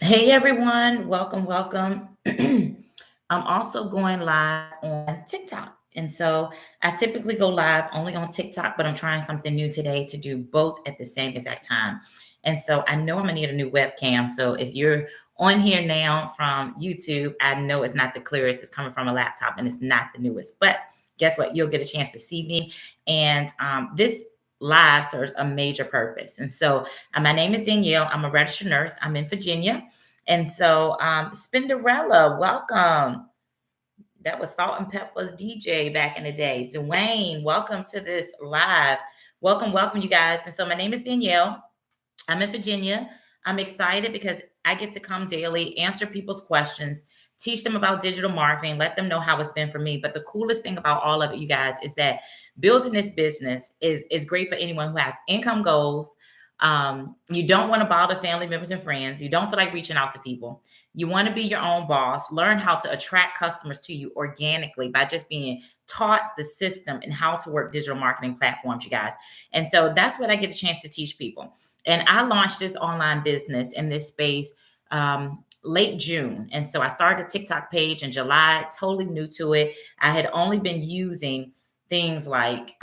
Hey everyone, welcome. I'm also going live on TikTok. And so I typically go live only on TikTok, but I'm trying something new today to do both at the same exact time. And so I know I'm gonna need a new webcam. So if you're on here now from YouTube, I know it's not the clearest, it's coming from a laptop and it's not the newest. But guess what? You'll get a chance to see me. And this live serves a major purpose. And so my name is Danielle. I'm a registered nurse. I'm in Virginia. And so, Spinderella, welcome. That was Salt and Pepper's DJ back in the day. Dwayne, welcome to this live. Welcome, you guys. And so, my name is Danielle. I'm in Virginia. I'm excited because I get to come daily, answer people's questions, teach them about digital marketing, let them know how it's been for me. But the coolest thing about all of it, you guys, is that building this business is great for anyone who has income goals. You don't want to bother family members and friends. You don't feel like reaching out to people. You want to be your own boss. Learn how to attract customers to you organically by just being taught the system and how to work digital marketing platforms, you guys. And so that's what I get a chance to teach people. And I launched this online business in this space late June. And so I started a TikTok page in July, totally new to it. I had only been using things like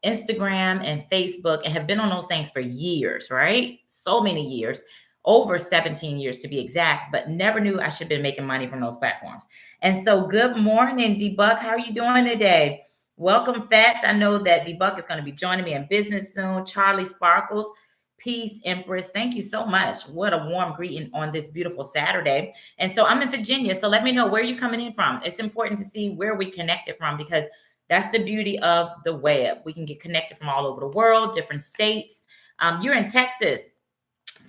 Instagram and Facebook and have been on those things for years, right? So many years, over 17 years to be exact, but never knew I should have been making money from those platforms. And so, good morning, Debug. How are you doing today? Welcome, Fats. I know that Debug is going to be joining me in business soon. Charlie Sparkles. Peace, Empress. Thank you so much. What a warm greeting on this beautiful Saturday. And so I'm in Virginia. So let me know where you're coming in from. It's important to see where we connected from because that's the beauty of the web. We can get connected from all over the world, different states. You're in Texas.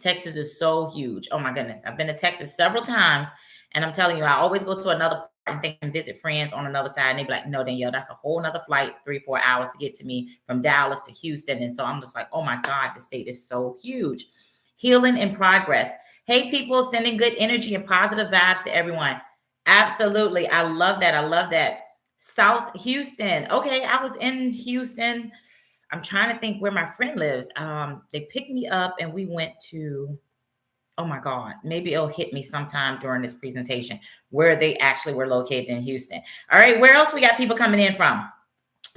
Texas is so huge. Oh my goodness. I've been to Texas several times. And I'm telling you, I always go to another part and think and visit friends on another side. And they be like, no, Danielle, that's a whole nother flight, 3-4 hours to get to me from Dallas to Houston. And so I'm just like, oh my God, the state is so huge. Healing in progress. Hey, people, sending good energy and positive vibes to everyone. Absolutely. I love that. I love that. South Houston. Okay, I was in Houston. I'm trying to think where my friend lives. They picked me up and we went to, oh my God, maybe it'll hit me sometime during this presentation where they actually were located in Houston. All right, where else we got people coming in from?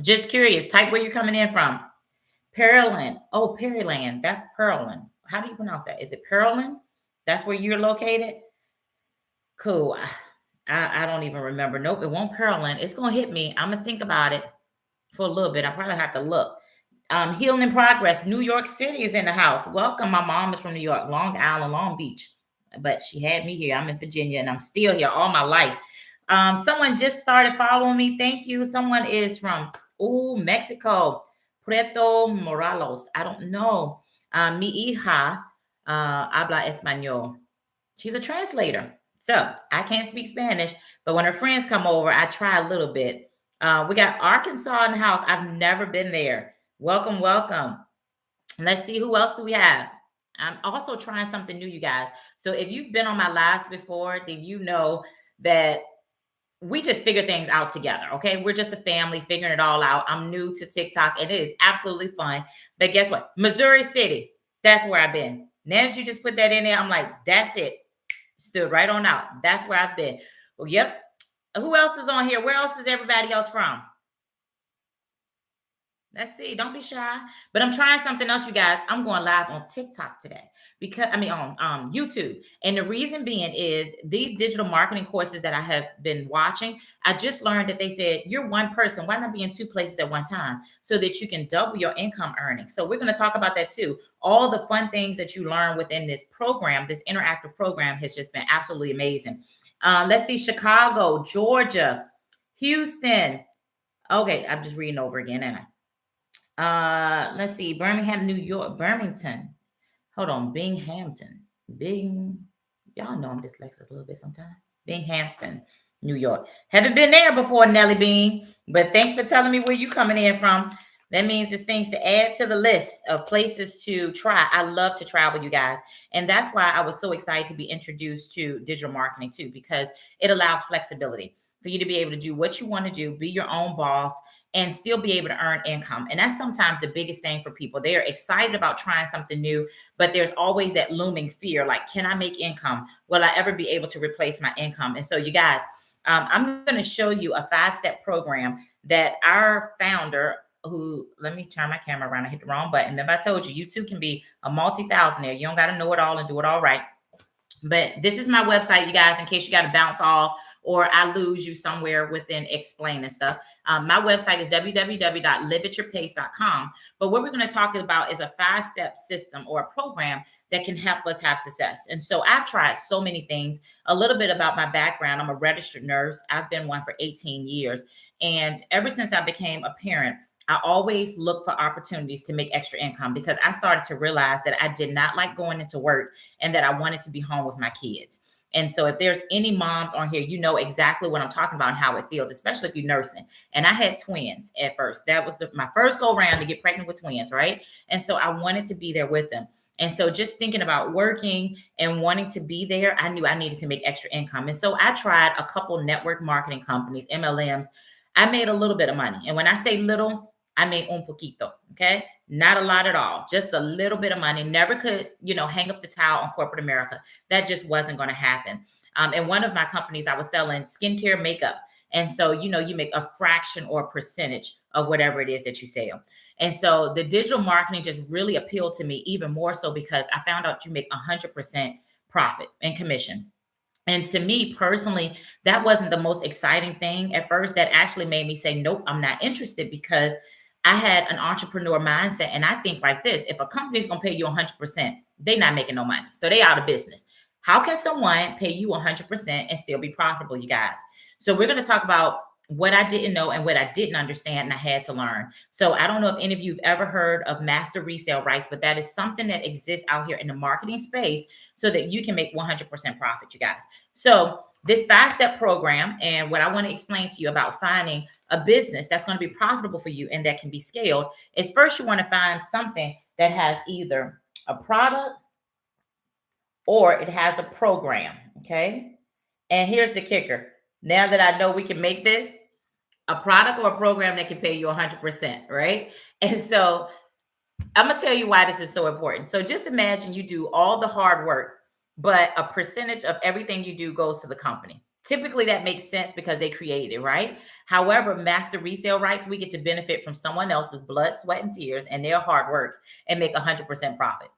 Just curious, type where you're coming in from. Pearland. Oh, Pearland. That's Pearland. How do you pronounce that? Is it Pearland? That's where you're located? Cool. I don't even remember. Nope, it won't Pearland. It's going to hit me. I'm going to think about it for a little bit. I probably have to look. Healing in progress. New York City is in the house. Welcome. My mom is from New York, Long Island, Long Beach. But she had me here. I'm in Virginia and I'm still here all my life. Someone just started following me. Thank you. Someone is from Mexico. Puerto Morelos. I don't know. Mi hija habla español. She's a translator. So I can't speak Spanish, but when her friends come over, I try a little bit. We got Arkansas in the house. I've never been there. Welcome. Let's see who else do we have. I'm also trying something new, you guys. So if you've been on my lives before, then you know that we just figure things out together. Okay. We're just a family figuring it all out. I'm new to TikTok and it is absolutely fun. But guess what? Missouri City. That's where I've been. Now that you just put that in there, I'm like, that's it. Stood right on out. That's where I've been. Well, yep. Who else is on here? Where else is everybody else from? Let's see. Don't be shy. But I'm trying something else, you guys. I'm going live on TikTok today because on YouTube. And the reason being is these digital marketing courses that I have been watching. I just learned that they said you're one person. Why not be in two places at one time so that you can double your income earnings? So we're going to talk about that too. All the fun things that you learn within this program, this interactive program, has just been absolutely amazing. Let's see. Chicago, Georgia, Houston. Okay, I'm just reading over again, and let's see, Birmingham, New York, Birmingham. Hold on, Binghamton. Y'all know I'm dyslexic a little bit sometimes. Binghamton, New York. Haven't been there before, Nelly Bean, but thanks for telling me where you coming in from. That means there's things to add to the list of places to try. I love to travel, you guys. And that's why I was so excited to be introduced to digital marketing too, because it allows flexibility for you to be able to do what you want to do, be your own boss, and still be able to earn income. And that's sometimes the biggest thing for people. They are excited about trying something new, but there's always that looming fear, like, can I make income? Will I ever be able to replace my income? And so you guys, I'm going to show you a 5-step program that our founder, who, let me turn my camera around. I hit the wrong button. Remember, I told you, you too can be a multi-thousandaire. You don't got to know it all and do it all right. But this is my website, you guys, in case you got to bounce off or I lose you somewhere within explaining stuff. My website is www.liveatyourpace.com. But what we're going to talk about is a 5-step system or a program that can help us have success. And so I've tried so many things. A little bit about my background. I'm a registered nurse. I've been one for 18 years. And ever since I became a parent, I always look for opportunities to make extra income because I started to realize that I did not like going into work and that I wanted to be home with my kids. And so if there's any moms on here, you know exactly what I'm talking about and how it feels, especially if you're nursing. And I had twins at first. That was my first go around to get pregnant with twins, right? And so I wanted to be there with them. And so just thinking about working and wanting to be there, I knew I needed to make extra income. And so I tried a couple network marketing companies, MLMs. I made a little bit of money. And when I say little, I made un poquito, okay? Not a lot at all, just a little bit of money. Never could, hang up the towel on corporate America. That just wasn't going to happen. In one of my companies, I was selling skincare makeup. And so, you make a fraction or a percentage of whatever it is that you sell. And so the digital marketing just really appealed to me even more so because I found out you make 100% profit and commission. And to me personally, that wasn't the most exciting thing at first. That actually made me say, nope, I'm not interested because I had an entrepreneur mindset. And I think like this, if a company is going to pay you 100%, they're not making no money. So they out of business. How can someone pay you 100% and still be profitable, you guys? So we're going to talk about what I didn't know and what I didn't understand and I had to learn. So I don't know if any of you have ever heard of master resale rights, but that is something that exists out here in the marketing space so that you can make 100% profit, you guys. So this 5-step program and what I want to explain to you about finding a business that's going to be profitable for you and that can be scaled is first you want to find something that has either a product or it has a program, okay? And here's the kicker. Now that I know we can make this, a product or a program that can pay you 100%, right? And so I'm going to tell you why this is so important. So just imagine you do all the hard work, but a percentage of everything you do goes to the company. Typically, that makes sense because they created it, right? However, master resale rights, we get to benefit from someone else's blood, sweat, and tears and their hard work and make 100% profit.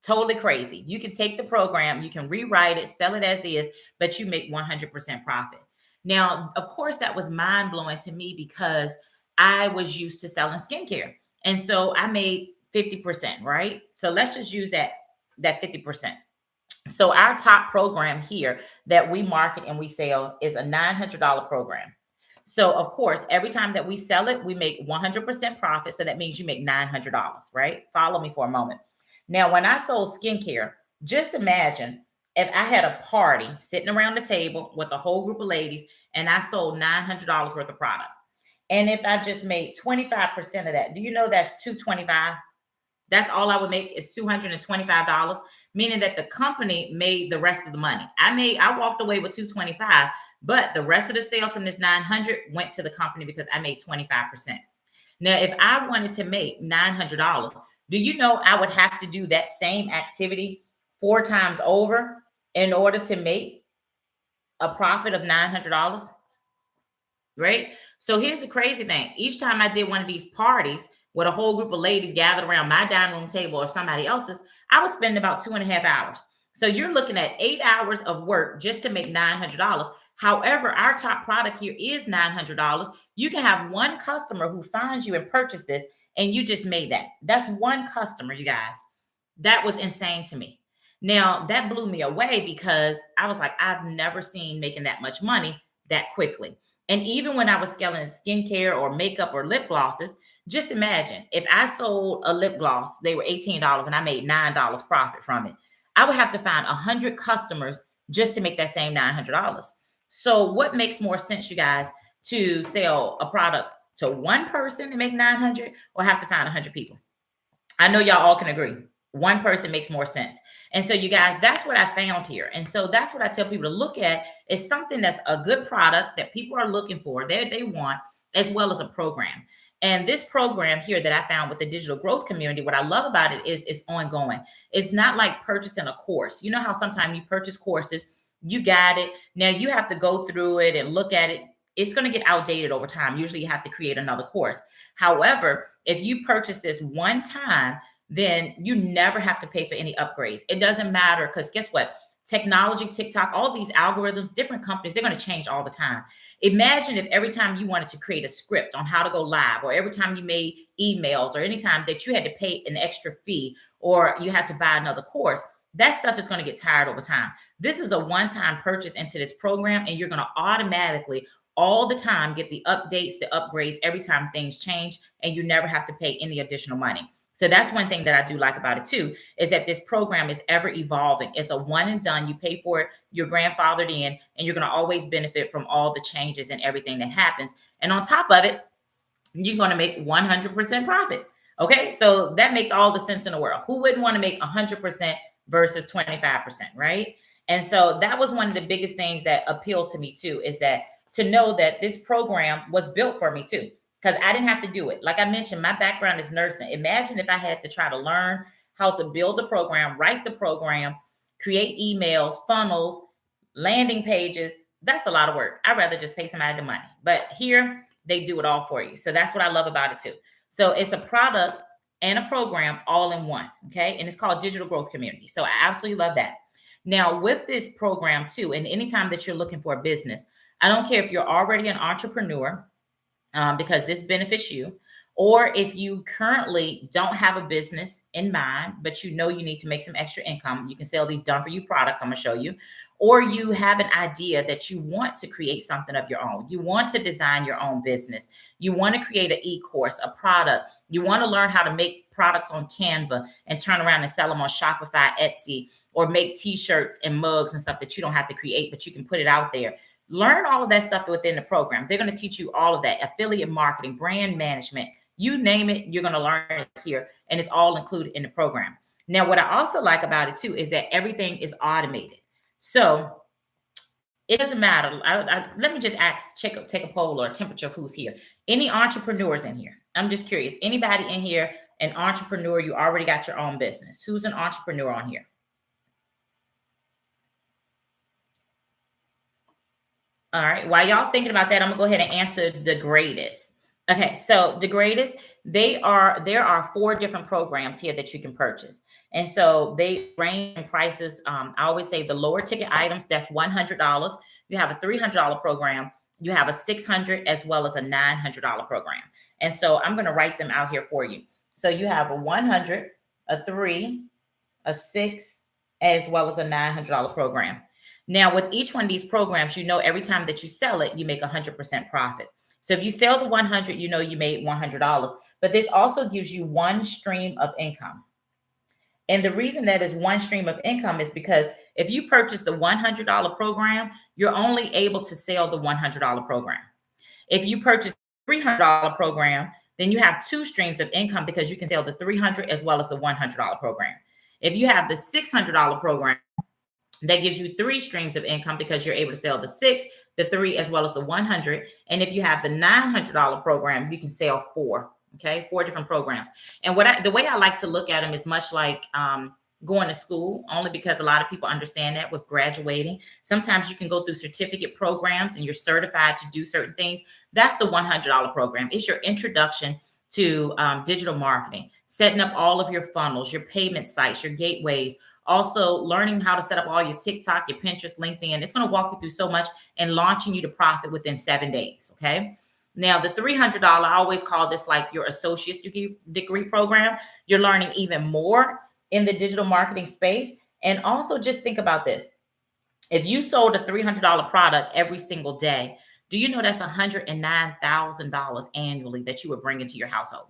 Totally crazy. You can take the program, you can rewrite it, sell it as is, but you make 100% profit. Now, of course, that was mind blowing to me because I was used to selling skincare. And so I made 50%, right? So let's just use that 50%. So our top program here that we market and we sell is a $900 program. So of course, every time that we sell it, we make 100% profit. So that means you make $900, right? Follow me for a moment. Now, when I sold skincare, just imagine if I had a party sitting around the table with a whole group of ladies and I sold $900 worth of product. And if I just made 25% of that, do you know that's $225? That's all I would make is $225, meaning that the company made the rest of the money. I walked away with $225, but the rest of the sales from this 900 went to the company because I made 25%. Now, if I wanted to make $900, do you know I would have to do that same activity 4 times over in order to make a profit of $900? Right? So here's the crazy thing. Each time I did one of these parties with a whole group of ladies gathered around my dining room table or somebody else's, I was spending about 2.5 hours. So you're looking at 8 hours of work just to make $900. However, our top product here is $900. You can have one customer who finds you and purchase this, and you just made that. That's one customer, you guys. That was insane to me. Now, that blew me away because I was like, I've never seen making that much money that quickly. And even when I was selling skincare or makeup or lip glosses, just imagine if I sold a lip gloss, they were $18 and I made $9 profit from it. I would have to find 100 customers just to make that same $900. So what makes more sense, you guys, to sell a product to one person and make 900 or have to find 100 people? I know y'all all can agree. One person makes more sense. And so you guys, that's what I found here. And so that's what I tell people to look at is something that's a good product that people are looking for, they want, as well as a program. And this program here that I found with the digital growth community, what I love about it is it's ongoing. It's not like purchasing a course. You know how sometimes you purchase courses, you got it. Now you have to go through it and look at it. It's going to get outdated over time. Usually you have to create another course. However, if you purchase this one time, then you never have to pay for any upgrades. It doesn't matter, because guess what? Technology, TikTok, all these algorithms, different companies, they're going to change all the time. Imagine if every time you wanted to create a script on how to go live, or every time you made emails, or anytime that you had to pay an extra fee or you had to buy another course, that stuff is going to get tired over time. This is a one-time purchase into this program, and you're going to automatically all the time get the updates, the upgrades every time things change, and you never have to pay any additional money. So that's one thing that I do like about it too, is that this program is ever evolving. It's a one and done. You pay for it, you're grandfathered in, and you're going to always benefit from all the changes and everything that happens. And on top of it, you're going to make 100% profit. Okay. So that makes all the sense in the world. Who wouldn't want to make 100% versus 25%, right? And so that was one of the biggest things that appealed to me too, is that to know that this program was built for me too, because I didn't have to do it. Like I mentioned, my background is nursing. Imagine if I had to try to learn how to build a program, write the program, create emails, funnels, landing pages. That's a lot of work. I'd rather just pay somebody the money. But here, they do it all for you. So that's what I love about it too. So it's a product and a program all in one, okay? And it's called Digital Growth Community. So I absolutely love that. Now, with this program too, and anytime that you're looking for a business, I don't care if you're already an entrepreneur, because this benefits you, or if you currently don't have a business in mind, but you know you need to make some extra income, you can sell these done for you products I'm going to show you. Or you have an idea that you want to create something of your own. You want to design your own business. You want to create an e-course, a product. You want to learn how to make products on Canva and turn around and sell them on Shopify, Etsy, or make t-shirts and mugs and stuff that you don't have to create, but you can put it out there. Learn all of that stuff within the program. They're going to teach you all of that. Affiliate marketing, brand management, you name it, you're going to learn it here. And it's all included in the program. Now, what I also like about it too, is that everything is automated. So it doesn't matter. Let me just take a poll or a temperature of who's here. Any entrepreneurs in here? I'm just curious. Anybody in here, an entrepreneur, you already got your own business? Who's an entrepreneur on here? All right. While y'all thinking about that, I'm gonna go ahead and answer the greatest. Okay, so the greatest, there are 4 different programs here that you can purchase. And so they range in prices. I always say the lower ticket items, that's $100. You have a $300 program, you have a $600 as well as a $900 program. And so I'm going to write them out here for you. So you have a 100, a 3, a 6, as well as a $900 program. Now, with each one of these programs, you know, every time that you sell it, you make 100% profit. So if you sell the 100, you know, you made $100, but this also gives you one stream of income. And the reason that is one stream of income is because if you purchase the $100 program, you're only able to sell the $100 program. If you purchase the $300 program, then you have 2 streams of income because you can sell the $300 as well as the $100 program. If you have the $600 program, that gives you 3 streams of income because you're able to sell the 6, the 3, as well as the 100. And if you have the $900 program, you can sell 4. Okay, 4 different programs. And the way I like to look at them is much like going to school, only because a lot of people understand that with graduating. Sometimes you can go through certificate programs and you're certified to do certain things. That's the $100 program. It's your introduction to digital marketing, setting up all of your funnels, your payment sites, your gateways, also learning how to set up all your TikTok, your Pinterest, LinkedIn. It's going to walk you through so much and launching you to profit within 7 days. Okay. Now, the $300, I always call this like your associate's degree program. You're learning even more in the digital marketing space. And also just think about this. If you sold a $300 product every single day, do you know that's $109,000 annually that you would bring into your household?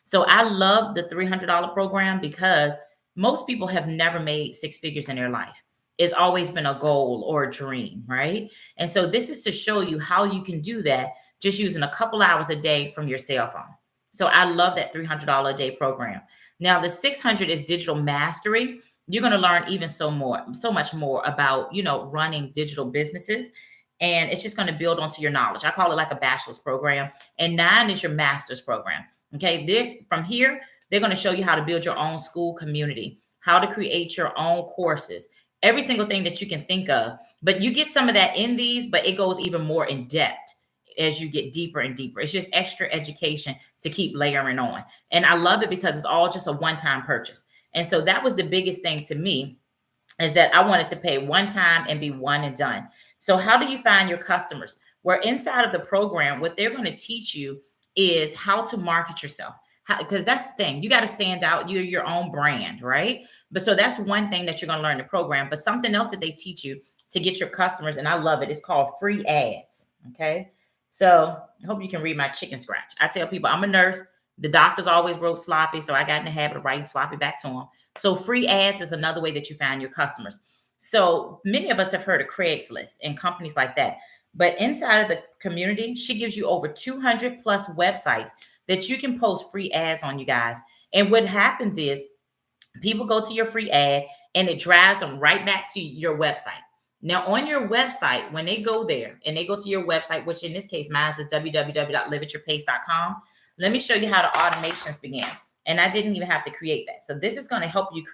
So I love the $300 program because most people have never made 6 figures in their life. It's always been a goal or a dream, right? And so this is to show you how you can do that just using a couple hours a day from your cell phone. So I love that $300 a day program. Now the 600 is digital mastery. You're going to learn even so much more about, running digital businesses. and it's just going to build onto your knowledge. I call it like a bachelor's program, and 9 is your master's program. Okay, this from here, they're going to show you how to build your own school community, how to create your own courses, every single thing that you can think of. But you get some of that in these, but it goes even more in depth as you get deeper and deeper. It's just extra education to keep layering on. And I love it because it's all just a one-time purchase. And so that was the biggest thing to me, is that I wanted to pay one time and be one and done. So how do you find your customers? Where inside of the program, what they're going to teach you is how to market yourself. Because that's the thing, you got to stand out. You're your own brand, right? But so that's one thing that you're going to learn in the program. But something else that they teach you to get your customers, and I love it, it's called free ads. Okay. So I hope you can read my chicken scratch. I tell people I'm a nurse. The doctors always wrote sloppy, so I got in the habit of writing sloppy back to them. So free ads is another way that you find your customers. So many of us have heard of Craigslist and companies like that. But inside of the community, she gives you over 200 plus websites that you can post free ads on, you guys. And what happens is people go to your free ad and it drives them right back to your website. Now, on your website, when they go there and they go to your website, which in this case, mine is www.liveatyourpace.com. Let me show you how the automations began. And I didn't even have to create that. So this is going to help you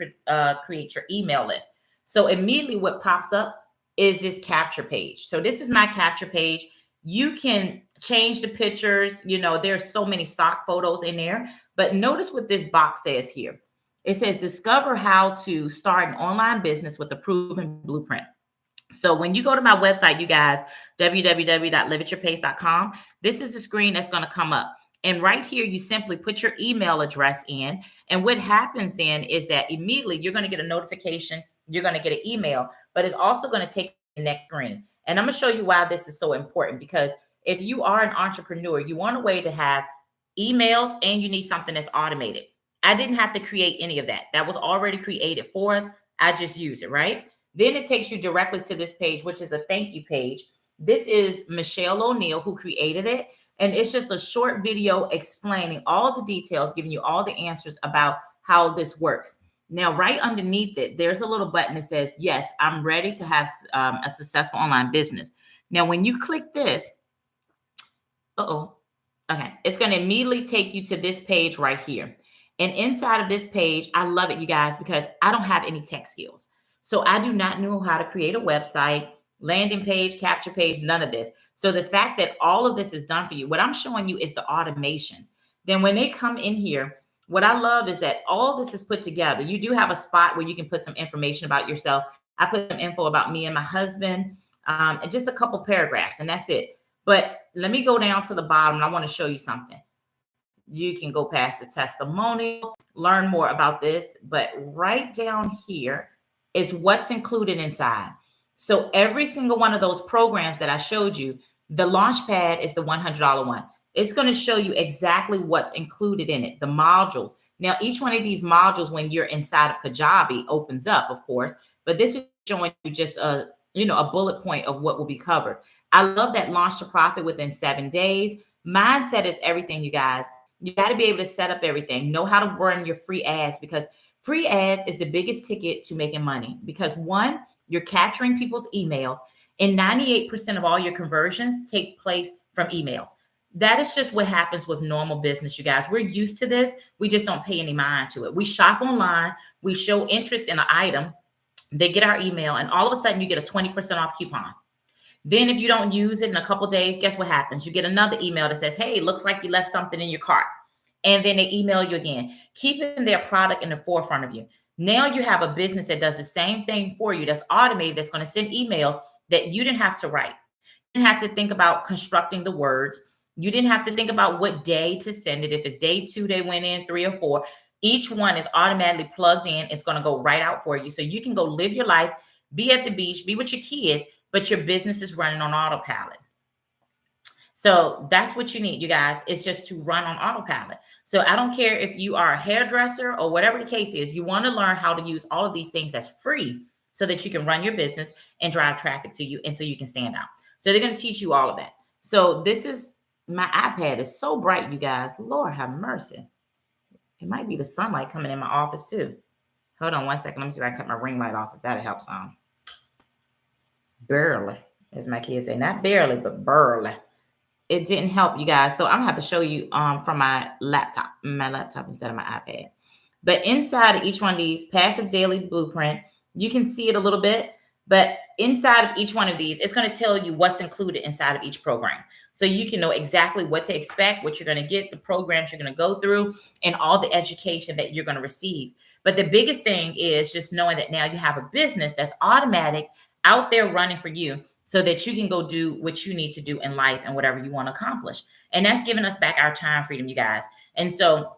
create your email list. So immediately what pops up is this capture page. So this is my capture page. You can change the pictures. You know, there's so many stock photos in there. But notice what this box says here. It says, discover how to start an online business with a proven blueprint. So when you go to my website, you guys, www.liveatyourpace.com, this is the screen that's going to come up. And right here, you simply put your email address in. And what happens then is that immediately you're going to get a notification. You're going to get an email, but it's also going to take the next screen. And I'm going to show you why this is so important, because if you are an entrepreneur, you want a way to have emails and you need something that's automated. I didn't have to create any of that. That was already created for us. I just use it, right? Then it takes you directly to this page, which is a thank you page. This is Michelle O'Neill who created it. And it's just a short video explaining all the details, giving you all the answers about how this works. Now, right underneath it, there's a little button that says, yes, I'm ready to have a successful online business. Now, when you click this, okay, it's going to immediately take you to this page right here. And inside of this page, I love it, you guys, because I don't have any tech skills. So I do not know how to create a website, landing page, capture page, none of this. So the fact that all of this is done for you, what I'm showing you is the automations. Then when they come in here, what I love is that all this is put together. You do have a spot where you can put some information about yourself. I put some info about me and my husband, and just a couple paragraphs, and that's it. But let me go down to the bottom, and I want to show you something. You can go past the testimonials, learn more about this, but right down here is what's included inside. So every single one of those programs that I showed you, the Launchpad is the $100 one. It's going to show you exactly what's included in it, the modules. Now, each one of these modules, when you're inside of Kajabi, opens up, of course, but this is showing you just a bullet point of what will be covered. I love that launch to profit within 7 days. Mindset is everything, you guys. You got to be able to set up everything, know how to run your free ads, because free ads is the biggest ticket to making money. Because one, you're capturing people's emails, and 98% of all your conversions take place from emails. That is just what happens with normal business, you guys. We're used to this. We just don't pay any mind to it. We shop online. We show interest in an item. They get our email, and all of a sudden you get a 20% off coupon. Then if you don't use it in a couple days, guess what happens? You get another email that says, hey, looks like you left something in your cart. And then they email you again, keeping their product in the forefront of you. Now you have a business that does the same thing for you, that's automated, that's going to send emails that you didn't have to write. You didn't have to think about constructing the words. You didn't have to think about what day to send it. If it's day 2, they went in 3 or 4. Each one is automatically plugged in. It's going to go right out for you. So you can go live your life, be at the beach, be with your kids, but your business is running on autopilot. So that's what you need, you guys. It's just to run on autopilot. So I don't care if you are a hairdresser or whatever the case is, you want to learn how to use all of these things that's free so that you can run your business and drive traffic to you, and so you can stand out. So they're going to teach you all of that. So this is, my iPad is so bright, you guys. Lord have mercy. It might be the sunlight coming in my office too. Hold on one second. Let me see if I can cut my ring light off, if that helps. Barely. As my kids say, not barely, but burly. It didn't help, you guys. So I'm gonna have to show you from my laptop instead of my iPad. But inside of each one of these passive daily blueprint, you can see it a little bit. But inside of each one of these, it's going to tell you what's included inside of each program. So you can know exactly what to expect, what you're going to get, the programs you're going to go through, and all the education that you're going to receive. But the biggest thing is just knowing that now you have a business that's automatic out there running for you so that you can go do what you need to do in life and whatever you want to accomplish. And that's giving us back our time freedom, you guys. And so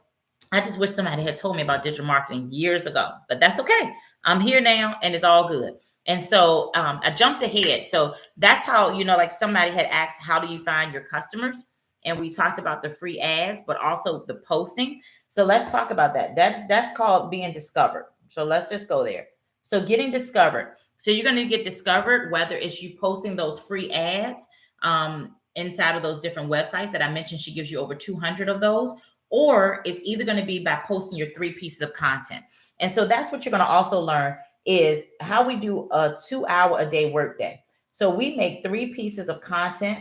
I just wish somebody had told me about digital marketing years ago, but that's okay. I'm here now and it's all good. And so I jumped ahead. So that's how, like somebody had asked, how do you find your customers? And we talked about the free ads, but also the posting. So let's talk about that. That's called being discovered. So let's just go there. So getting discovered. So you're going to get discovered, whether it's you posting those free ads inside of those different websites that I mentioned. She gives you over 200 of those, or it's either going to be by posting your 3 pieces of content. And so that's what you're going to also learn is how we do a 2-hour a day workday. So we make 3 pieces of content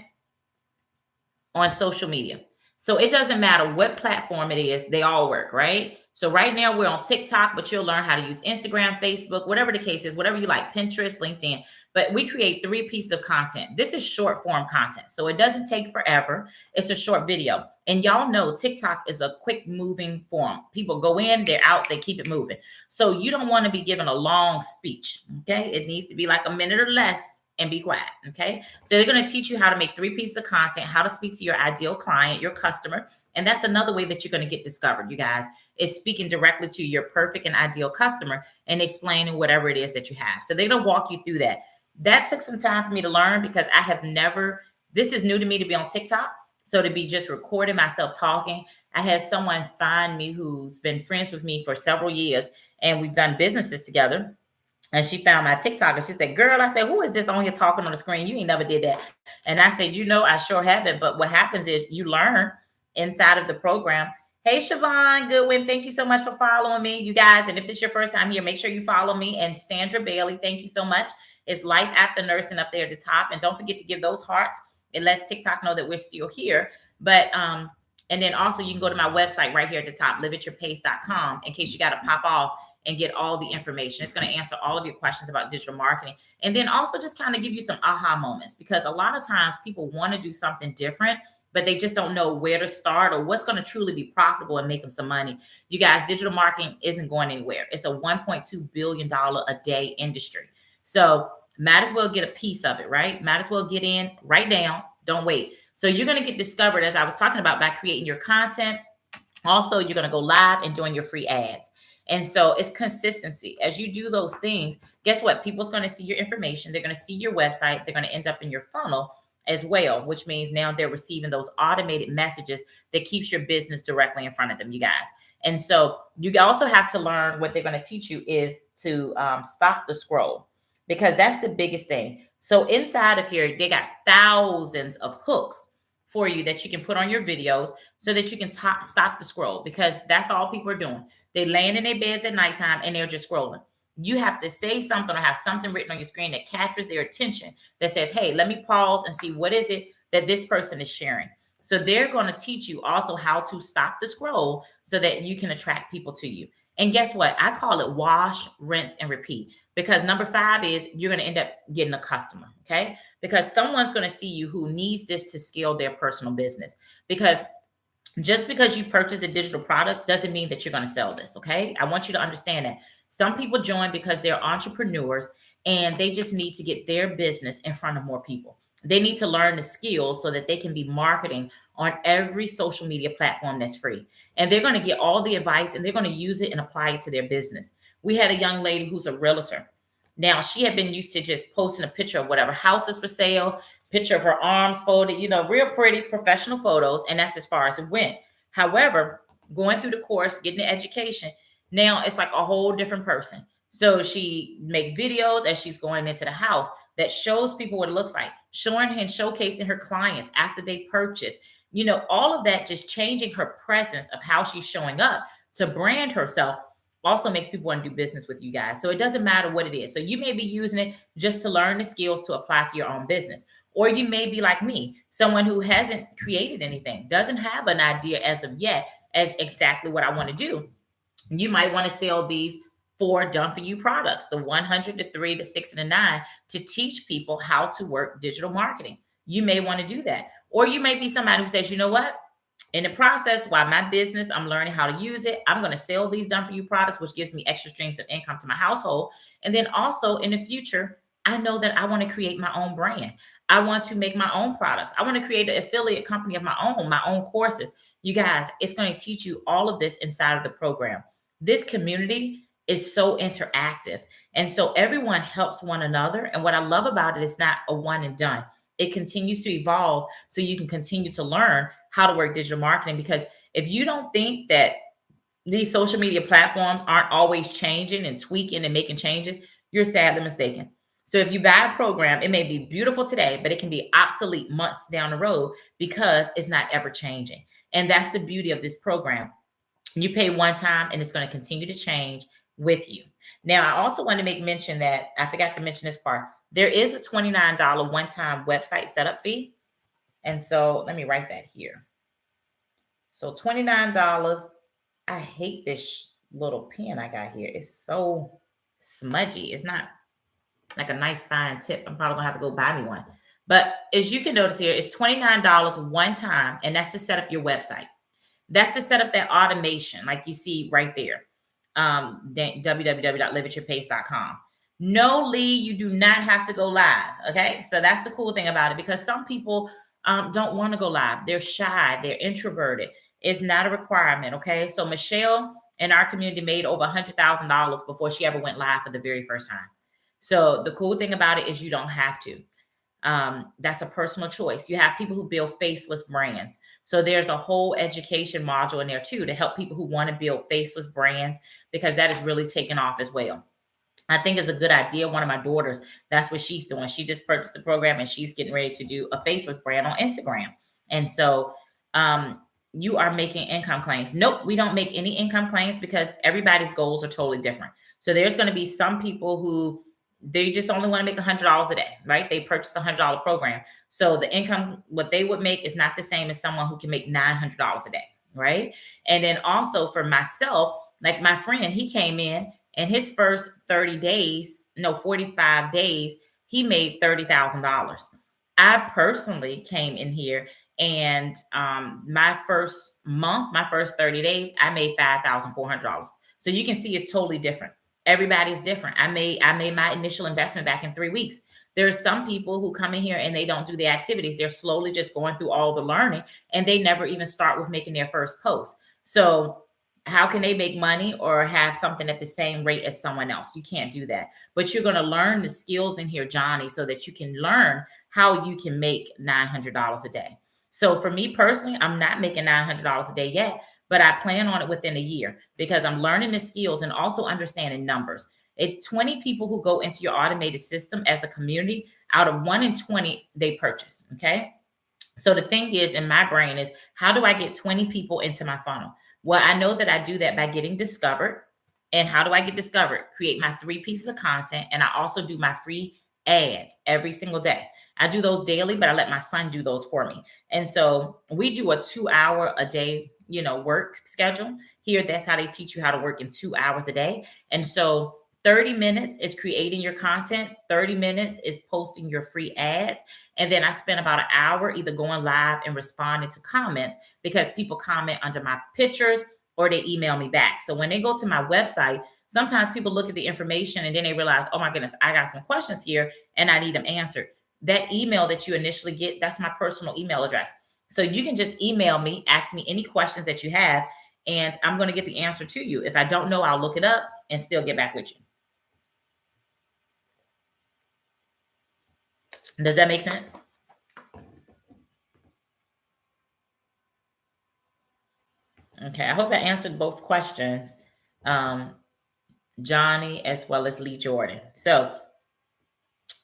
on social media. So it doesn't matter what platform it is, they all work, right? So right now we're on TikTok, but you'll learn how to use Instagram, Facebook, whatever the case is, whatever you like, Pinterest, LinkedIn. But we create 3 pieces of content. This is short form content. So it doesn't take forever. It's a short video. And y'all know TikTok is a quick moving form. People go in, they're out, they keep it moving. So you don't want to be given a long speech. Okay. It needs to be like a minute or less and be quiet. Okay. So they're going to teach you how to make 3 pieces of content, how to speak to your ideal client, your customer. And that's another way that you're going to get discovered, you guys, is speaking directly to your perfect and ideal customer and explaining whatever it is that you have. So they're going to walk you through that. That took some time for me to learn because I have never, this is new to me to be on TikTok. So to be just recording myself talking, I had someone find me who's been friends with me for several years and we've done businesses together. And she found my TikTok and she said, girl, I said, who is this on here talking on the screen? You ain't never did that. And I said, I sure haven't. But what happens is you learn inside of the program. Hey, Siobhan Goodwin, thank you so much for following me, you guys. And if this is your first time here, make sure you follow me. And Sandra Bailey, thank you so much. It's Life After Nursing up there at the top. And don't forget to give those hearts. It lets TikTok know that we're still here. But and then also you can go to my website right here at the top, liveatyourpace.com, in case you got to pop off and get all the information. It's going to answer all of your questions about digital marketing. And then also just kind of give you some aha moments, because a lot of times people want to do something different, but they just don't know where to start or what's going to truly be profitable and make them some money. You guys, digital marketing isn't going anywhere. It's a $1.2 billion a day industry. So might as well get a piece of it, right? Might as well get in right now. Don't wait. So you're going to get discovered, as I was talking about, by creating your content. Also, you're going to go live and doing your free ads. And so it's consistency. As you do those things, guess what? People's going to see your information. They're going to see your website. They're going to end up in your funnel as well, which means now they're receiving those automated messages that keeps your business directly in front of them, you guys. And so you also have to learn, what they're going to teach you is to stop the scroll, because that's the biggest thing. So inside of here, they got thousands of hooks for you that you can put on your videos so that you can stop the scroll, because that's all people are doing. They're laying in their beds at nighttime and they're just scrolling. You have to say something or have something written on your screen that captures their attention, that says, hey, let me pause and see what is it that this person is sharing. So they're going to teach you also how to stop the scroll so that you can attract people to you. And guess what? I call it wash, rinse, and repeat, because number 5 is you're going to end up getting a customer. Okay. Because someone's going to see you who needs this to scale their personal business. Because just because you purchase a digital product doesn't mean that you're going to sell this. Okay. I want you to understand that some people join because they're entrepreneurs and they just need to get their business in front of more people. They need to learn the skills so that they can be marketing on every social media platform that's free. And they're going to get all the advice and they're going to use it and apply it to their business. We had a young lady who's a realtor. Now, she had been used to just posting a picture of whatever house is for sale, picture of her arms folded, real pretty professional photos. And that's as far as it went. However, going through the course, getting the education, now it's like a whole different person. So she make videos as she's going into the house that shows people what it looks like, showing and showcasing her clients after they purchase, all of that, just changing her presence of how she's showing up to brand herself. also makes people want to do business with you guys. So it doesn't matter what it is. So you may be using it just to learn the skills to apply to your own business. Or you may be like me, someone who hasn't created anything, doesn't have an idea as of yet as exactly what I want to do. You might want to sell these 4 done for you products, the 100, the 3, the 6, and the 9, to teach people how to work digital marketing. You may want to do that. Or you may be somebody who says, you know what? In the process, while my business, I'm learning how to use it, I'm going to sell these done for you products, which gives me extra streams of income to my household. And then also in the future, I know that I want to create my own brand. I want to make my own products. I want to create an affiliate company of my own courses. You guys, it's going to teach you all of this inside of the program. This community is so interactive. And so everyone helps one another. And what I love about it is not a one and done. It continues to evolve so you can continue to learn how to work digital marketing. Because if you don't think that these social media platforms aren't always changing and tweaking and making changes, you're sadly mistaken. So if you buy a program, it may be beautiful today, but it can be obsolete months down the road because it's not ever changing. And that's the beauty of this program. You pay one time and it's going to continue to change with you. Now, I also want to make mention that I forgot to mention this part. There is a $29 one-time website setup fee. And so let me write that here. So $29. I hate this little pen I got here. It's so smudgy. It's not like a nice fine tip. I'm probably gonna have to go buy me one. But as you can notice here, it's $29 one time, and that's to set up your website. That's to set up that automation, like you see right there. www.liveatyourpace.com. No, Lee, you do not have to go live. Okay. So that's the cool thing about it, because some people don't want to go live. They're shy, they're introverted. It's not a requirement. Okay. So Michelle in our community made over $100,000 before she ever went live for the very first time. So the cool thing about it is you don't have to. That's a personal choice. You have people who build faceless brands. So there's a whole education module in there too to help people who want to build faceless brands, because that is really taking off as well. I think it's a good idea. One of my daughters, that's what she's doing. She just purchased the program and she's getting ready to do a faceless brand on Instagram. And so you are making income claims. Nope, we don't make any income claims because everybody's goals are totally different. So there's going to be some people who they just only want to make $100 a day, right? They purchased a $100 program. So the income, what they would make is not the same as someone who can make $900 a day, right? And then also for myself, like my friend, he came in and his first 45 days, he made $30,000. I personally came in here and my first month, my first 30 days, I made $5,400. So you can see it's totally different. Everybody's different. I made my initial investment back in 3 weeks. There are some people who come in here and they don't do the activities. They're slowly just going through all the learning and they never even start with making their first post. So how can they make money or have something at the same rate as someone else? You can't do that. But you're going to learn the skills in here, Johnny, so that you can learn how you can make $900 a day. So for me personally, I'm not making $900 a day yet, but I plan on it within a year because I'm learning the skills and also understanding numbers. 20 people who go into your automated system as a community, out of 1 in 20, they purchase. Okay. So the thing is in my brain is, how do I get 20 people into my funnel? Well, I know that I do that by getting discovered. And how do I get discovered? Create my 3 pieces of content. And I also do my free ads every single day. I do those daily, but I let my son do those for me. And so we do a 2-hour a day, work schedule here. That's how they teach you how to work in 2 hours a day. And so 30 minutes is creating your content. 30 minutes is posting your free ads. And then I spend about an hour either going live and responding to comments, because people comment under my pictures or they email me back. So when they go to my website, sometimes people look at the information and then they realize, oh my goodness, I got some questions here and I need them answered. That email that you initially get, that's my personal email address. So you can just email me, ask me any questions that you have, and I'm going to get the answer to you. If I don't know, I'll look it up and still get back with you. Does that make sense? Okay, I hope I answered both questions, Johnny as well as Lee Jordan. So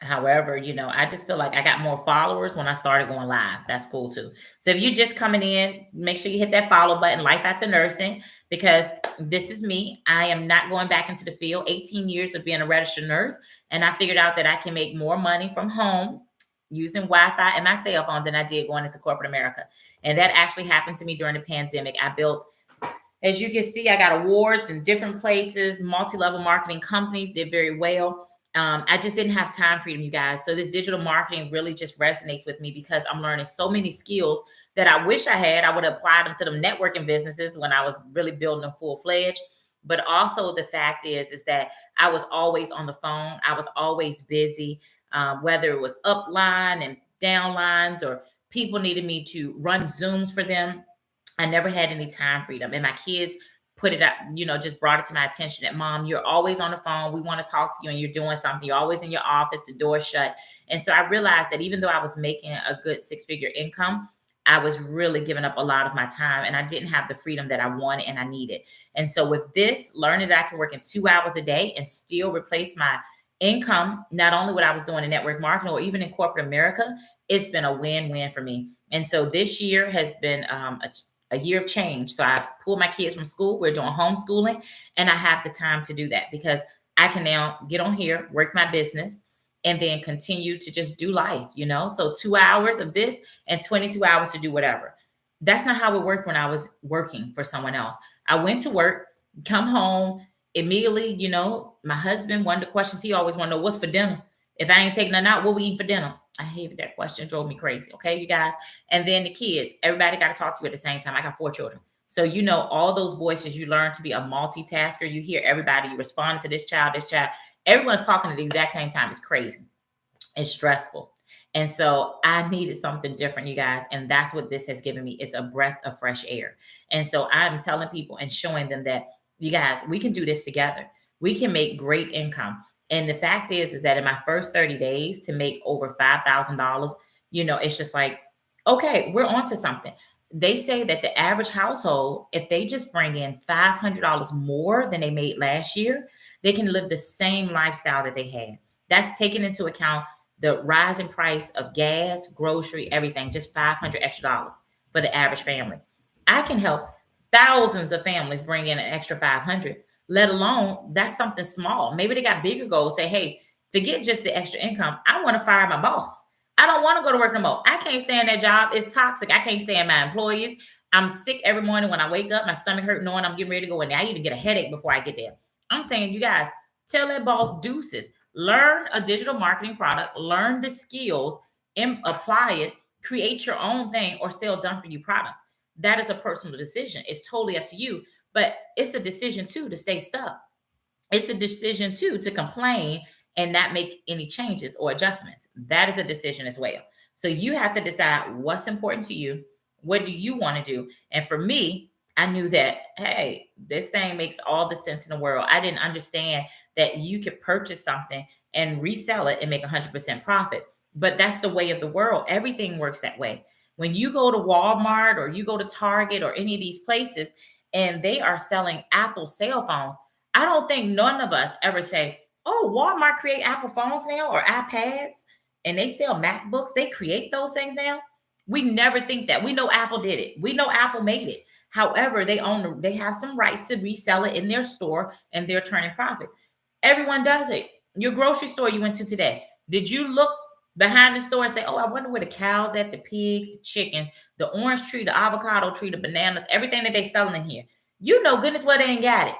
However, I just feel like I got more followers when I started going live. That's cool too. So if you're just coming in, make sure you hit that follow button, Life After Nursing, because this is me. I am not going back into the field. 18 years of being a registered nurse. And I figured out that I can make more money from home using Wi-Fi and my cell phone than I did going into corporate America. And that actually happened to me during the pandemic. I built, as you can see, I got awards in different places, multi-level marketing companies did very well. I just didn't have time freedom, you guys. So this digital marketing really just resonates with me because I'm learning so many skills that I wish I had. I would have applied them to them networking businesses when I was really building them full-fledged. But also the fact is that I was always on the phone. I was always busy, whether it was upline and downlines or people needed me to run Zooms for them. I never had any time freedom. And my kids put it up, just brought it to my attention that, Mom, you're always on the phone. We want to talk to you and you're doing something. You're always in your office, the door shut. And so I realized that even though I was making a good 6-figure income, I was really giving up a lot of my time and I didn't have the freedom that I wanted and I needed. And so with this, learning that I can work in 2 hours a day and still replace my income, not only what I was doing in network marketing or even in corporate America, it's been a win-win for me. And so this year has been a year of change. So I pulled my kids from school. We're doing homeschooling and I have the time to do that because I can now get on here, work my business, and then continue to just do life, So 2 hours of this and 22 hours to do whatever. That's not how it worked when I was working for someone else. I went to work, come home immediately, my husband, one of the questions he always want to know, what's for dinner? If I ain't taking nothing out, what we eat for dinner? I hated that question. It drove me crazy. Okay, you guys. And then the kids, everybody got to talk to you at the same time. I got 4 children. So, all those voices, you learn to be a multitasker. You hear everybody, you respond to this child. Everyone's talking at the exact same time. It's crazy. It's stressful. And so I needed something different, you guys. And that's what this has given me. It's a breath of fresh air. And so I'm telling people and showing them that, you guys, we can do this together. We can make great income. And the fact is that in my first 30 days to make over $5,000, it's just like, okay, we're on to something. They say that the average household, if they just bring in $500 more than they made last year, they can live the same lifestyle that they had. That's taking into account the rising price of gas, grocery, everything, just $500 extra for the average family. I can help thousands of families bring in an extra 500, let alone that's something small. Maybe they got bigger goals. Say, hey, forget just the extra income. I want to fire my boss. I don't want to go to work no more. I can't stand that job. It's toxic. I can't stand my employees. I'm sick every morning when I wake up. My stomach hurt knowing I'm getting ready to go in there. I even get a headache before I get there. I'm saying, you guys, tell that boss deuces. Learn a digital marketing product, learn the skills, and apply it, create your own thing or sell done for you products. That is a personal decision. It's totally up to you, but it's a decision too to stay stuck. It's a decision too to complain and not make any changes or adjustments. That is a decision as well. So you have to decide what's important to you. What do you want to do? And for me, I knew that, hey, this thing makes all the sense in the world. I didn't understand that you could purchase something and resell it and make 100% profit. But that's the way of the world. Everything works that way. When you go to Walmart or you go to Target or any of these places and they are selling Apple cell phones, I don't think none of us ever say, oh, Walmart create Apple phones now or iPads and they sell MacBooks. They create those things now. We never think that. We know Apple did it. We know Apple made it. However, they have some rights to resell it in their store and they're turning profit. Everyone does it. Your grocery store you went to today, did you look behind the store and say, oh, I wonder where the cows at, the pigs, the chickens, the orange tree, the avocado tree, the bananas, everything that they selling in here? You know goodness well they ain't got it.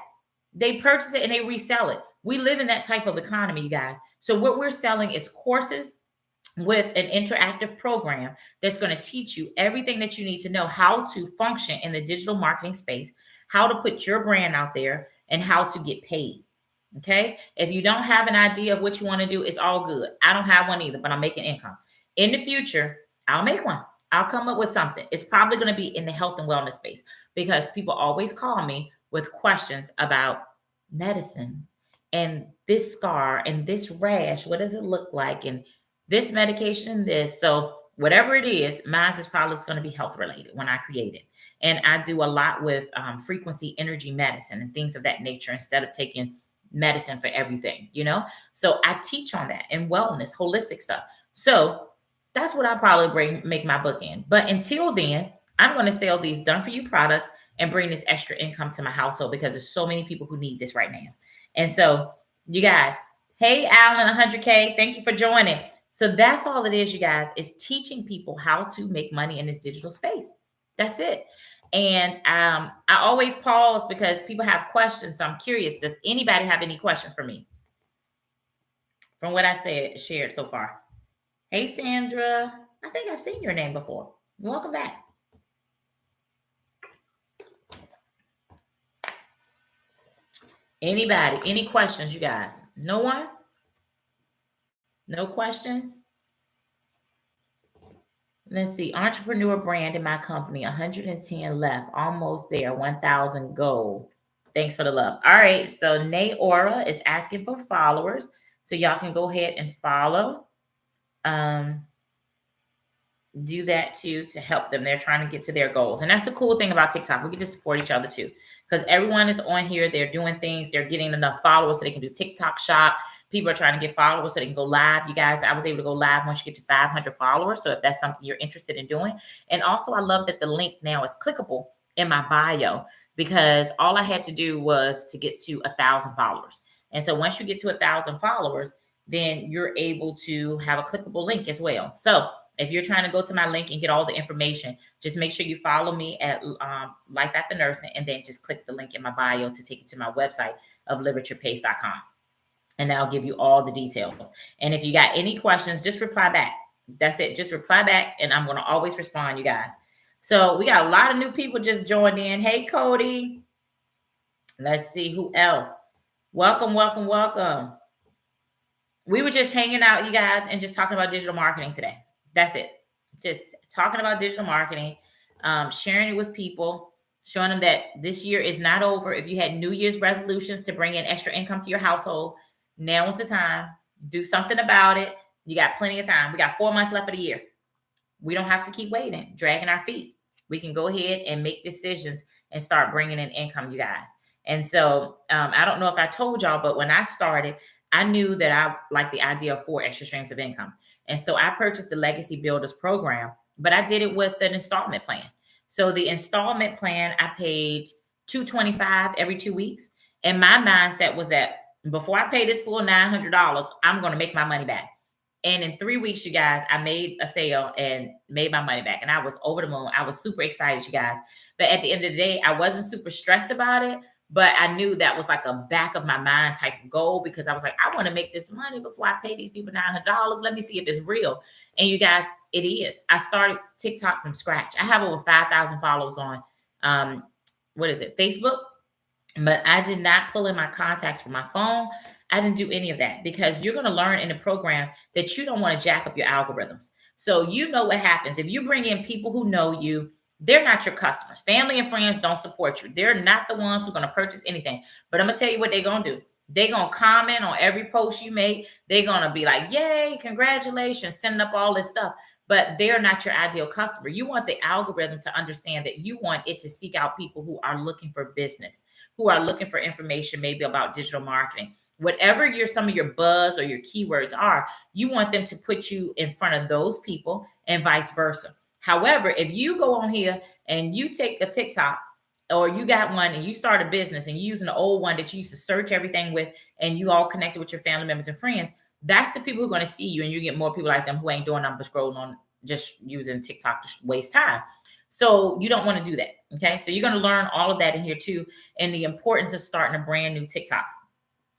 They purchase it and they resell it. We live in that type of economy, you guys. So what we're selling is courses with an interactive program that's going to teach you everything that you need to know how to function in the digital marketing space, how to put your brand out there, and how to get paid. Okay. If you don't have an idea of what you want to do, it's all good. I don't have one either, but I'm making income. In the future, I'll make one. I'll come up with something. It's probably going to be in the health and wellness space because people always call me with questions about medicines and this scar and this rash. What does it look like? And this medication and this. So whatever it is, mine is probably going to be health related when I create it. And I do a lot with frequency energy medicine and things of that nature instead of taking medicine for everything, So I teach on that and wellness, holistic stuff. So that's what I'll probably make my book in. But until then, I'm going to sell these done for you products and bring this extra income to my household because there's so many people who need this right now. And so you guys, hey, Alan, 100K, thank you for joining. So that's all it is, you guys, is teaching people how to make money in this digital space. That's it. And I always pause because people have questions. So I'm curious, does anybody have any questions for me from what I shared so far? Hey, Sandra, I think I've seen your name before. Welcome back. Anybody, any questions, you guys? No one? No questions? Let's see. Entrepreneur brand in my company, 110 left, almost there, 1,000 goal. Thanks for the love. All right. So Naora is asking for followers. So y'all can go ahead and follow. Do that too to help them. They're trying to get to their goals. And that's the cool thing about TikTok. We get to support each other too. Because everyone is on here. They're doing things. They're getting enough followers so they can do TikTok shop. People are trying to get followers so they can go live. You guys, I was able to go live once you get to 500 followers. So if that's something you're interested in doing. And also I love that the link now is clickable in my bio because all I had to do was to get to 1,000 followers. And so once you get to 1,000 followers, then you're able to have a clickable link as well. So if you're trying to go to my link and get all the information, just make sure you follow me at Life After Nursing and then just click the link in my bio to take you to my website of liveatyourpace.com. And that'll give you all the details. And if you got any questions, just reply back. That's it. Just reply back and I'm going to always respond, you guys. So we got a lot of new people just joined in. Hey, Cody. Let's see who else. Welcome, welcome, welcome. We were just hanging out, you guys, and just talking about digital marketing today. That's it. Just talking about digital marketing, sharing it with people, showing them that this year is not over. If you had New Year's resolutions to bring in extra income to your household, now is the time. Do something about it. You got plenty of time. We got 4 months left of the year. We don't have to keep waiting, dragging our feet. We can go ahead and make decisions and start bringing in income, you guys. And so I don't know if I told y'all, but when I started, I knew that I liked the idea of 4 extra streams of income. And so I purchased the Legacy Builders program, but I did it with an installment plan. So the installment plan, I paid $225 every 2 weeks. And my mindset was that before I pay this full $900, I'm going to make my money back. And in 3 weeks, you guys, I made a sale and made my money back. And I was over the moon. I was super excited, you guys. But at the end of the day, I wasn't super stressed about it. But I knew that was like a back of my mind type of goal because I was like, I want to make this money before I pay these people $900. Let me see if it's real. And you guys, it is. I started TikTok from scratch. I have over 5,000 followers on, Facebook. But I did not pull in my contacts from my phone. I didn't do any of that because you're going to learn in the program that you don't want to jack up your algorithms. So you know what happens. If you bring in people who know you, they're not your customers. Family and friends don't support you. They're not the ones who are going to purchase anything. But I'm going to tell you what they're going to do. They're going to comment on every post you make. They're going to be like, yay, congratulations, sending up all this stuff. But they're not your ideal customer. You want the algorithm to understand that you want it to seek out people who are looking for business, who are looking for information maybe about digital marketing. Whatever some of your buzz or your keywords are, you want them to put you in front of those people and vice versa. However, if you go on here and you take a TikTok or you got one and you start a business and you're using the old one that you used to search everything with and you all connected with your family members and friends, that's the people who are going to see you and you get more people like them who ain't doing nothing but scrolling on just using TikTok to waste time. So you don't want to do that. Okay. So you're going to learn all of that in here too. And the importance of starting a brand new TikTok.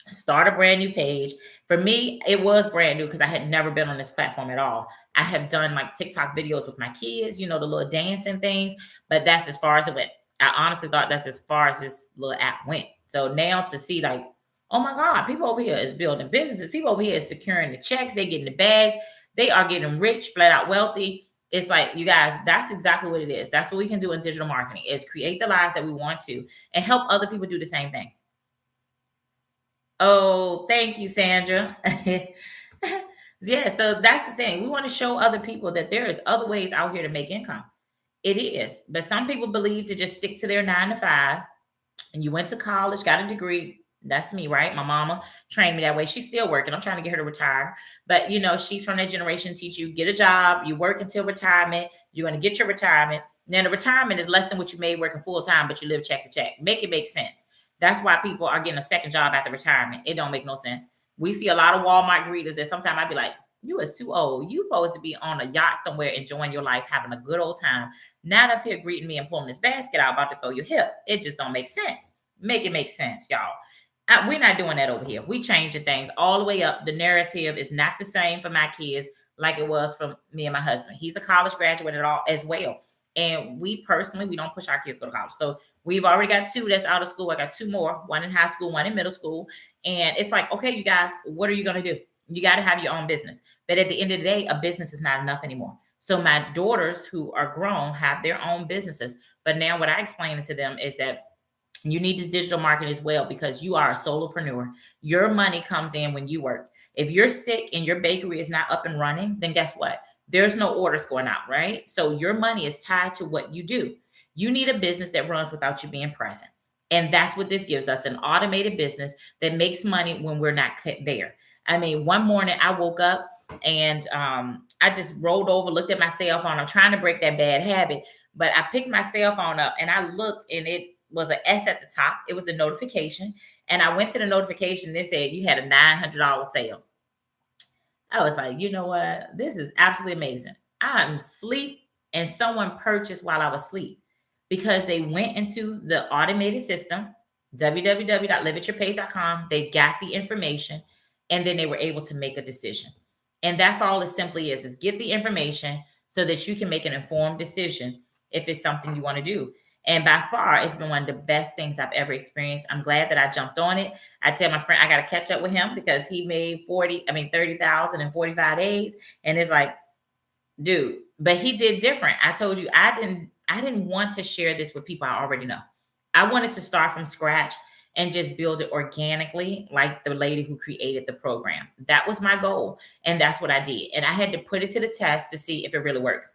Start a brand new page. For me, it was brand new because I had never been on this platform at all. I have done like TikTok videos with my kids, the little dancing things, but that's as far as it went. I honestly thought that's as far as this little app went. So now to see like, oh my God, people over here is building businesses. People over here is securing the checks. They getting the bags. They are getting rich, flat out wealthy. It's like, you guys, that's exactly what it is. That's what we can do in digital marketing is create the lives that we want to and help other people do the same thing. Oh, thank you, Sandra. Yeah, so that's the thing. We want to show other people that there is other ways out here to make income. It is. But some people believe to just stick to their 9 to 5 and you went to college, got a degree. That's me, right? My mama trained me that way. She's still working. I'm trying to get her to retire. But she's from that generation, teach you get a job, you work until retirement, you're going to get your retirement. Now the retirement is less than what you made working full time, but you live check to check. Make it make sense. That's why people are getting a second job after retirement. It don't make no sense. We see a lot of Walmart greeters that sometimes I'd be like, you is too old. You supposed to be on a yacht somewhere enjoying your life, having a good old time. Not up here greeting me and pulling this basket out about to throw your hip. It just don't make sense. Make it make sense, y'all. We're not doing that over here. We changing things all the way up. The narrative is not the same for my kids like it was for me and my husband. He's a college graduate at all as well. And we personally, we don't push our kids to go to college. So we've already got 2 that's out of school. I got 2 more, one in high school, one in middle school. And it's like, okay, you guys, what are you going to do? You got to have your own business. But at the end of the day, a business is not enough anymore. So my daughters who are grown have their own businesses. But now what I explain to them is that you need this digital marketing as well because you are a solopreneur. Your money comes in when you work. If you're sick and your bakery is not up and running, then guess what? There's no orders going out, right? So your money is tied to what you do. You need a business that runs without you being present. And that's what this gives us, an automated business that makes money when we're not there. I mean, one morning I woke up and I just rolled over, looked at my cell phone. I'm trying to break that bad habit, but I picked my cell phone up and I looked and it was an S at the top. It was a notification. And I went to the notification and it said you had a $900 sale. I was like, you know what? This is absolutely amazing. I'm asleep and someone purchased while I was asleep because they went into the automated system, www.liveatyourpace.com. They got the information and then they were able to make a decision. And that's all it simply is get the information so that you can make an informed decision if it's something you want to do. And by far, it's been one of the best things I've ever experienced. I'm glad that I jumped on it. I tell my friend I got to catch up with him because he made 30,000 in 45 days. And it's like, dude, but he did different. I told you, I didn't want to share this with people I already know. I wanted to start from scratch and just build it organically, like the lady who created the program. That was my goal. And that's what I did. And I had to put it to the test to see if it really works.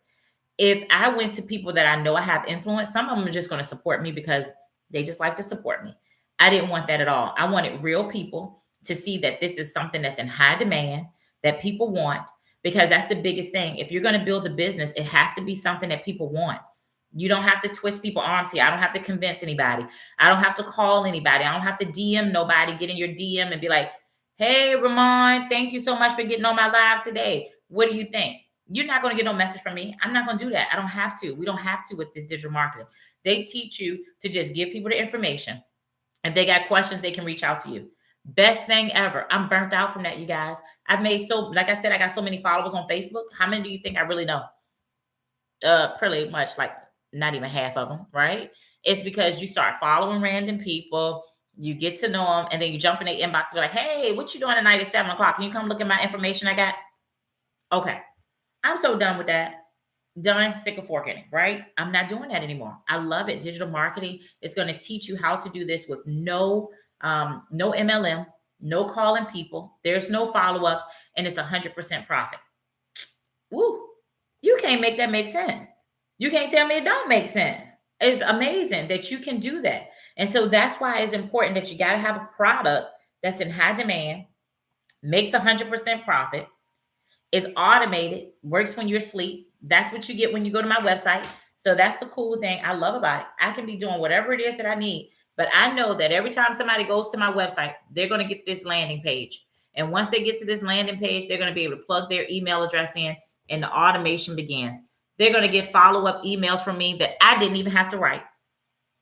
If I went to people that I know I have influence, some of them are just going to support me because they just like to support me. I didn't want that at all. I wanted real people to see that this is something that's in high demand, that people want, because that's the biggest thing. If you're going to build a business, it has to be something that people want. You don't have to twist people's arms here. I don't have to convince anybody. I don't have to call anybody. I don't have to DM nobody, get in your DM and be like, hey, Ramon, thank you so much for getting on my live today. What do you think? You're not going to get no message from me. I'm not going to do that. I don't have to. We don't have to with this digital marketing. They teach you to just give people the information. If they got questions, they can reach out to you. Best thing ever. I'm burnt out from that, you guys. I've made like I said, I got so many followers on Facebook. How many do you think I really know? Pretty much like not even half of them, right? It's because you start following random people, you get to know them, and then you jump in their inbox and be like, hey, what you doing tonight at 7 o'clock? Can you come look at my information I got? Okay. I'm so done with that. Done, stick a fork in it, right? I'm not doing that anymore. I love it. Digital marketing is going to teach you how to do this with no MLM, no calling people. There's no follow-ups, and it's 100% profit. Woo! You can't make that make sense. You can't tell me it don't make sense. It's amazing that you can do that. And so that's why it's important that you got to have a product that's in high demand, makes 100% profit, is automated, works when you're asleep. That's what you get when you go to my website. So that's the cool thing I love about it. I can be doing whatever it is that I need, but I know that every time somebody goes to my website, they're going to get this landing page. And once they get to this landing page, they're going to be able to plug their email address in and the automation begins. They're going to get follow-up emails from me that I didn't even have to write.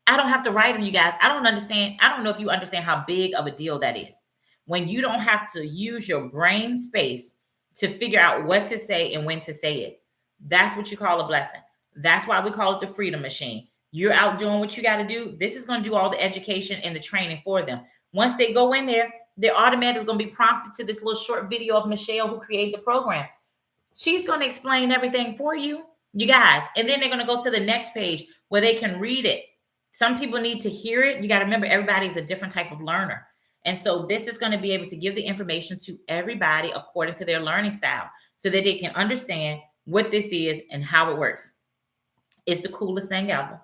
I don't have to write them, you guys. I don't understand. I don't know if you understand how big of a deal that is. When you don't have to use your brain space to figure out what to say and when to say it. That's what you call a blessing. That's why we call it the freedom machine. You're out doing what you got to do. This is going to do all the education and the training for them. Once they go in there, they're automatically going to be prompted to this little short video of Michelle who created the program. She's going to explain everything for you, you guys. And then they're going to go to the next page where they can read it. Some people need to hear it. You got to remember, everybody's a different type of learner. And so this is going to be able to give the information to everybody according to their learning style so that they can understand what this is and how it works. It's the coolest thing ever.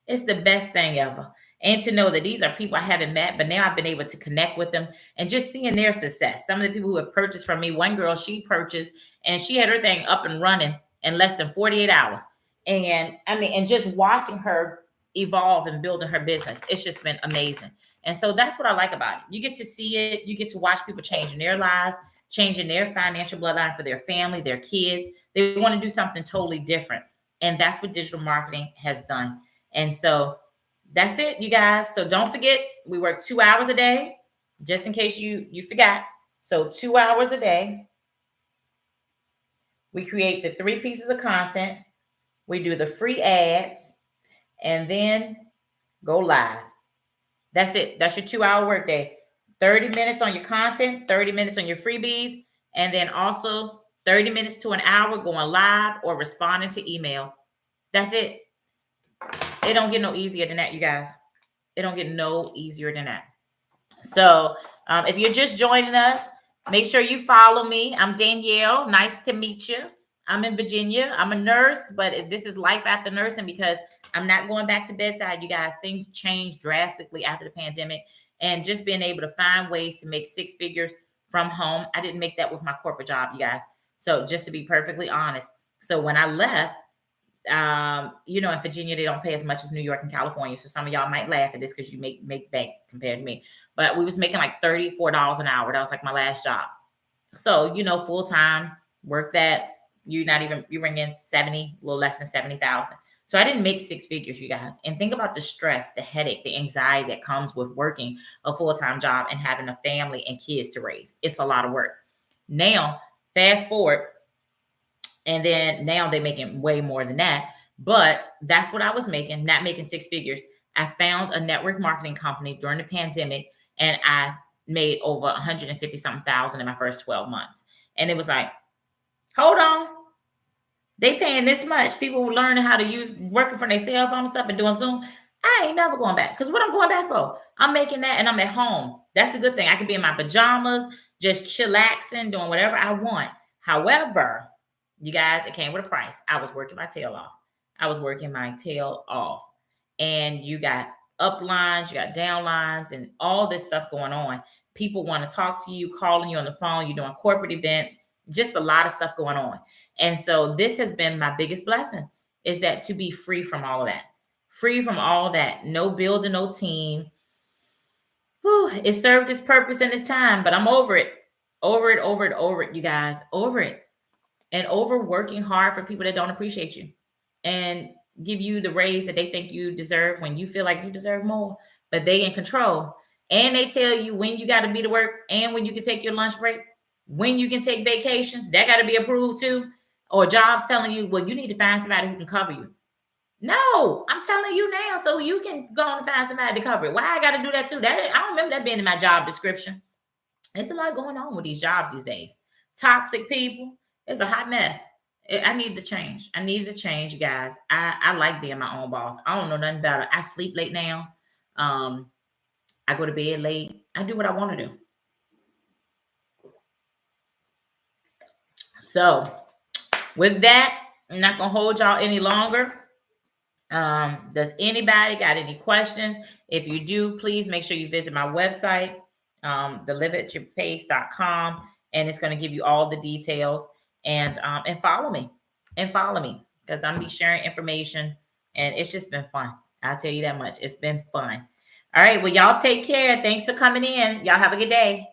It's the best thing ever. and to know that these are people I haven't met, but now I've been able to connect with them and just seeing their success. Some of the people who have purchased from me, one girl, she purchased and she had her thing up and running in less than 48 hours. And I mean, and just watching her evolve and building her business, it's just been amazing. And so that's what I like about it. You get to see it, you get to watch people changing their lives, changing their financial bloodline for their family, their kids. They want to do something totally different. And that's what digital marketing has done. And so that's it, you guys. So don't forget, we work 2 hours a day, just in case you forgot. So 2 hours a day. We create the 3 pieces of content. We do the free ads and then go live. That's it. That's your 2-hour workday. 30 minutes on your content, 30 minutes on your freebies, and then also 30 minutes to an hour going live or responding to emails. That's it. It don't get no easier than that, you guys. It don't get no easier than that. So if you're just joining us, make sure you follow me. I'm Danielle. Nice to meet you. I'm in Virginia. I'm a nurse, but this is life after nursing because I'm not going back to bedside, you guys. Things changed drastically after the pandemic, and just being able to find ways to make 6 figures from home. I didn't make that with my corporate job, you guys. So just to be perfectly honest. So when I left, in Virginia, they don't pay as much as New York and California. So some of y'all might laugh at this because you make bank compared to me. But we was making like $34 an hour. That was like my last job. So, full time, work that. You bring in 70, a little less than 70,000. So I didn't make 6 figures, you guys. And think about the stress, the headache, the anxiety that comes with working a full-time job and having a family and kids to raise. It's a lot of work. Now, fast forward, and then now they're making way more than that. But that's what I was making, not making 6 figures. I found a network marketing company during the pandemic, and I made over 150 something thousand in my first 12 months. And it was like, hold on. They paying this much. People were learning how to working from their cell phone and stuff and doing Zoom. I ain't never going back. Because what I'm going back for? I'm making that and I'm at home. That's a good thing. I can be in my pajamas, just chillaxing, doing whatever I want. However, you guys, it came with a price. I was working my tail off. And you got uplines, you got downlines, and all this stuff going on. People want to talk to you, calling you on the phone. You're doing corporate events. Just a lot of stuff going on. And so this has been my biggest blessing, is that to be free from all of that. Free from all of that. No building, no team. Whew, it served its purpose in its time, but I'm over it. Over it, you guys. Over it. And over working hard for people that don't appreciate you and give you the raise that they think you deserve when you feel like you deserve more, but they in control. And they tell you when you got to be to work and when you can take your lunch break. When you can take vacations, that got to be approved too. Or jobs telling you, well, you need to find somebody who can cover you. No, I'm telling you now, so you can go and find somebody to cover it. Why I got to do that too? I don't remember that being in my job description. It's a lot going on with these jobs these days. Toxic people. It's a hot mess. I need to change. I need to change, you guys. I like being my own boss. I don't know nothing about it. I sleep late now. I go to bed late. I do what I want to do. So with that, I'm not going to hold y'all any longer. Does anybody got any questions? If you do, please make sure you visit my website, theliveatyourpace.com, and it's going to give you all the details. And follow me because I'm be sharing information, and it's just been fun. I'll tell you that much. It's been fun. All right. Well, y'all take care. Thanks for coming in. Y'all have a good day.